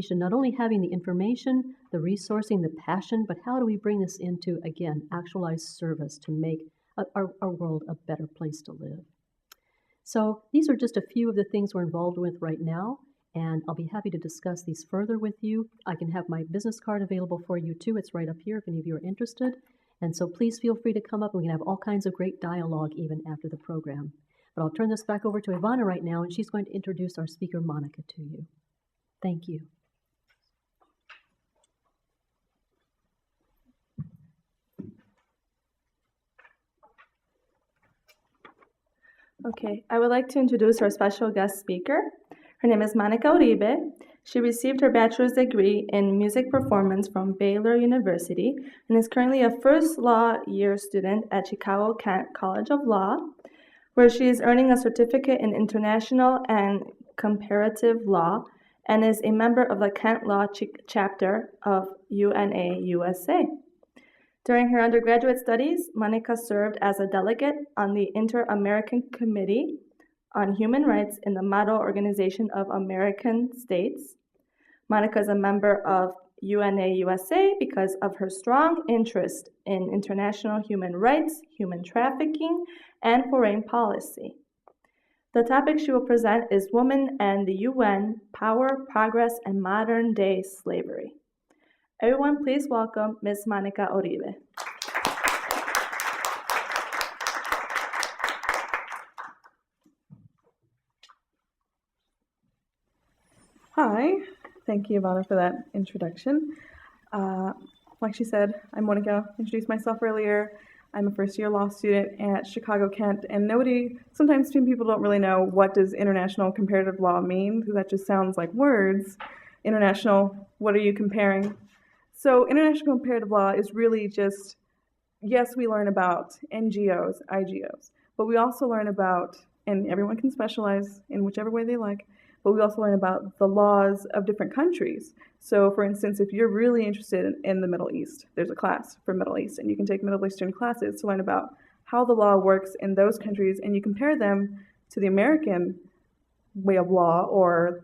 education, not only having the information, the resourcing, the passion, but how do we bring this into, again, actualized service to make our world a better place to live? So these are just a few of the things we're involved with right now, and I'll be happy to discuss these further with you. I can have my business card available for you too. It's right up here if any of you are interested. And so please feel free to come up and we can have all kinds of great dialogue even after the program. But I'll turn this back over to Ivana right now, and she's going to introduce our speaker, Monica, to you. Thank you. Okay, I would like to introduce our special guest speaker. Her name is Monica Uribe. She received her bachelor's degree in music performance from Baylor University and is currently a first law year student at Chicago-Kent College of Law, where she is earning a certificate in international and comparative law and is a member of the Kent Law chapter of UNA USA. During her undergraduate studies, Monica served as a delegate on the Inter-American Committee on Human Rights in the Model Organization of American States. Monica is a member of UNA USA because of her strong interest in international human rights, human trafficking, and foreign policy. The topic she will present is Women and the UN, Power, Progress, and Modern-Day Slavery. Everyone, please welcome Ms. Monica Uribe. Hi, thank you, Ivana, for that introduction. Like she said, I'm Monica. Introduced myself earlier. I'm a first-year law student at Chicago-Kent, and sometimes people don't really know what does international comparative law mean, because that just sounds like words. International, what are you comparing? So international comparative law is really just, yes, we learn about NGOs, IGOs, but we also learn about, and everyone can specialize in whichever way they like, but we also learn about the laws of different countries. So for instance, if you're really interested in the Middle East, there's a class for Middle East, and you can take Middle Eastern classes to learn about how the law works in those countries, and you compare them to the American way of law, or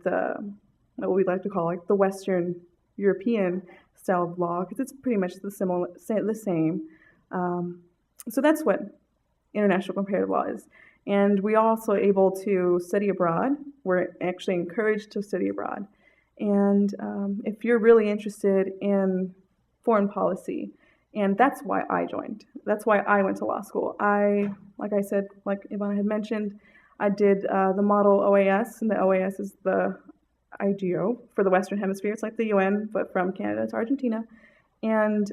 what we like to call like the Western European style of law, because it's pretty much the same. So that's what international comparative law is. And we are also able to study abroad. We're actually encouraged to study abroad. And if you're really interested in foreign policy, and that's why I joined. That's why I went to law school. Like I said, like Ivana had mentioned, I did the model OAS, and the OAS is the IGO for the Western Hemisphere. It's like the UN, but from Canada to Argentina. And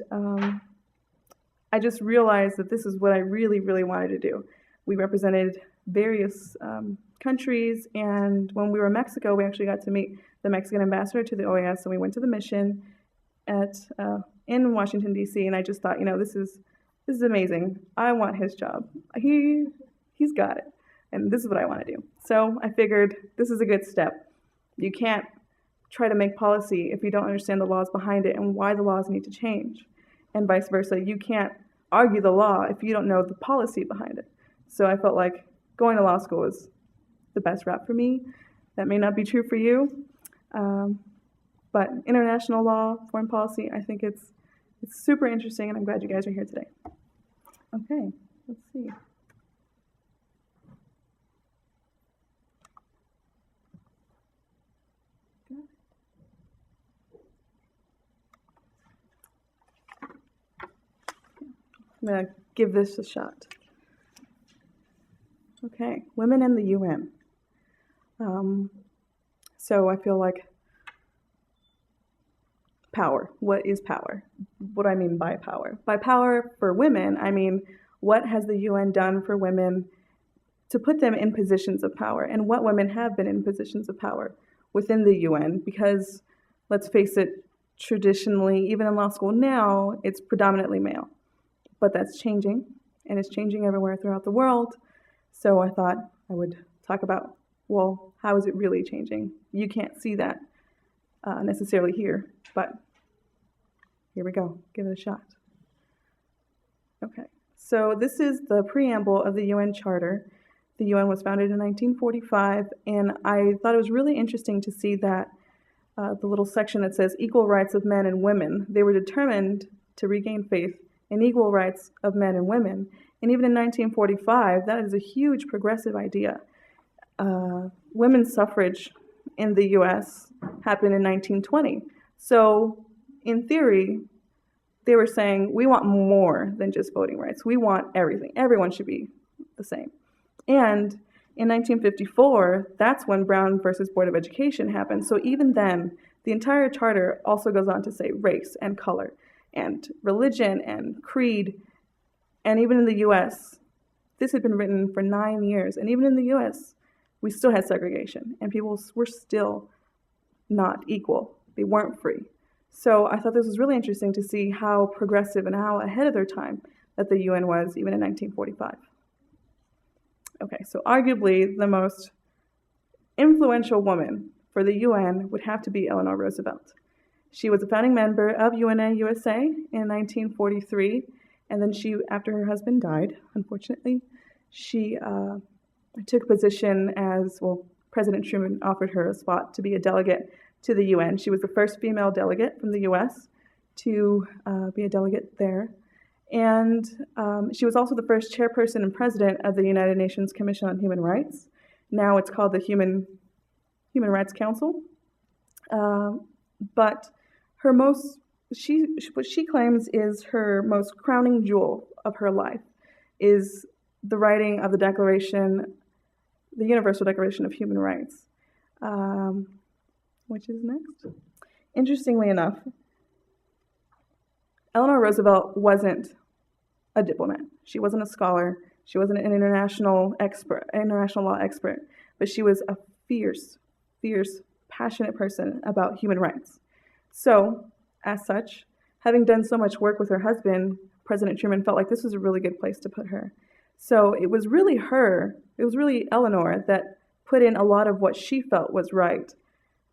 I just realized that this is what I really, really wanted to do. We represented various countries, and when we were in Mexico, we actually got to meet the Mexican ambassador to the OAS, and we went to the mission in Washington, D.C., and I just thought, this is amazing. I want his job. He's got it, and this is what I want to do. So I figured this is a good step. You can't try to make policy if you don't understand the laws behind it and why the laws need to change, and vice versa. You can't argue the law if you don't know the policy behind it. So I felt like going to law school was the best route for me. That may not be true for you, but international law, foreign policy, I think it's super interesting, and I'm glad you guys are here today. Okay, let's see. I'm going to give this a shot. Okay, women in the UN. So I feel like power. What is power? What do I mean by power? By power for women, I mean, what has the UN done for women to put them in positions of power, and what women have been in positions of power within the UN? Because let's face it, traditionally, even in law school now, it's predominantly male. But that's changing, and it's changing everywhere throughout the world. So I thought I would talk about, well, how is it really changing? You can't see that necessarily here, but here we go. Give it a shot. Okay, so this is the preamble of the UN Charter. The UN was founded in 1945, and I thought it was really interesting to see that the little section that says equal rights of men and women. They were determined to regain faith in equal rights of men and women. And even in 1945, that is a huge progressive idea. Women's suffrage in the US happened in 1920. So in theory, they were saying, we want more than just voting rights. We want everything. Everyone should be the same. And in 1954, that's when Brown versus Board of Education happened. So even then, the entire charter also goes on to say race and color and religion and creed. And even in the US, this had been written for 9 years. And even in the US, we still had segregation. And people were still not equal. They weren't free. So I thought this was really interesting to see how progressive and how ahead of their time that the UN was, even in 1945. Okay, so arguably the most influential woman for the UN would have to be Eleanor Roosevelt. She was a founding member of UNA USA in 1943, and then she, after her husband died, unfortunately, she took a position as, well, President Truman offered her a spot to be a delegate to the UN. She was the first female delegate from the US to be a delegate there. And she was also the first chairperson and president of the United Nations Commission on Human Rights. Now it's called the Human Rights Council. But her what she claims is her most crowning jewel of her life is the writing of the Universal Declaration of Human Rights, which is next. Interestingly enough, Eleanor Roosevelt wasn't a diplomat. She wasn't a scholar. She wasn't an international law expert, but she was a fierce, passionate person about human rights. So, as such, having done so much work with her husband, President Truman felt like this was a really good place to put her. So it was really Eleanor that put in a lot of what she felt was right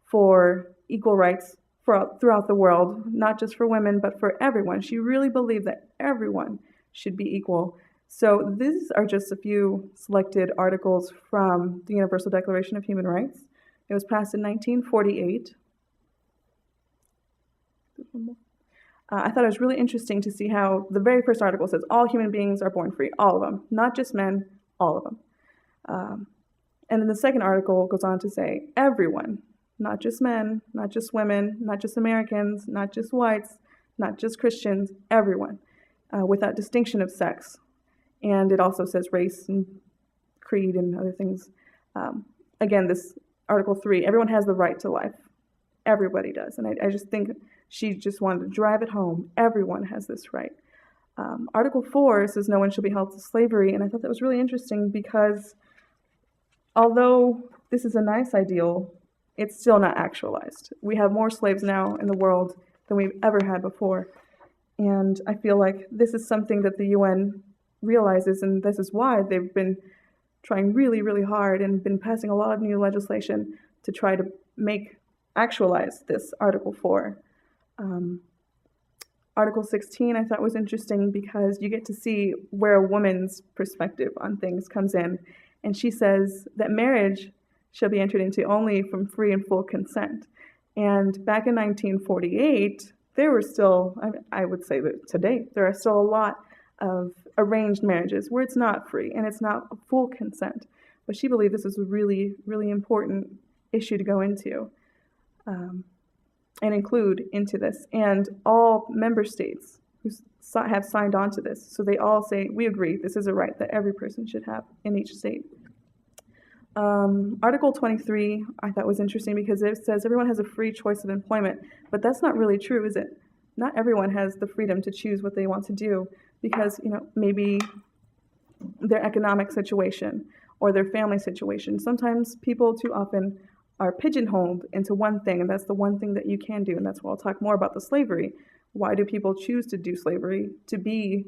for equal rights throughout the world, not just for women, but for everyone. She really believed that everyone should be equal. So these are just a few selected articles from the Universal Declaration of Human Rights. It was passed in 1948. I thought it was really interesting to see how the very first article says all human beings are born free, all of them, not just men, all of them. And then the second article goes on to say everyone, not just men, not just women, not just Americans, not just whites, not just Christians, everyone, without distinction of sex. And it also says race and creed and other things. Again, this Article 3, everyone has the right to life. Everybody does. And I just think she just wanted to drive it home. Everyone has this right. Article 4 says no one shall be held to slavery. And I thought that was really interesting because although this is a nice ideal, it's still not actualized. We have more slaves now in the world than we've ever had before. And I feel like this is something that the UN realizes, and this is why they've been trying really, really hard and been passing a lot of new legislation to try to actualize this Article 4. Article 16 I thought was interesting because you get to see where a woman's perspective on things comes in. And she says that marriage shall be entered into only from free and full consent. And back in 1948, there were still, I would say that today, there are still a lot of arranged marriages where it's not free and it's not full consent. But she believed this was a really, really important issue to go into and include into this. And all member states who have signed on to this, so they all say, we agree, this is a right that every person should have in each state. Article 23 I thought was interesting because it says everyone has a free choice of employment, but that's not really true, is it? Not everyone has the freedom to choose what they want to do because, maybe their economic situation or their family situation. Sometimes people too often are pigeonholed into one thing, and that's the one thing that you can do, and that's why I'll talk more about the slavery. Why do people choose to do slavery? To be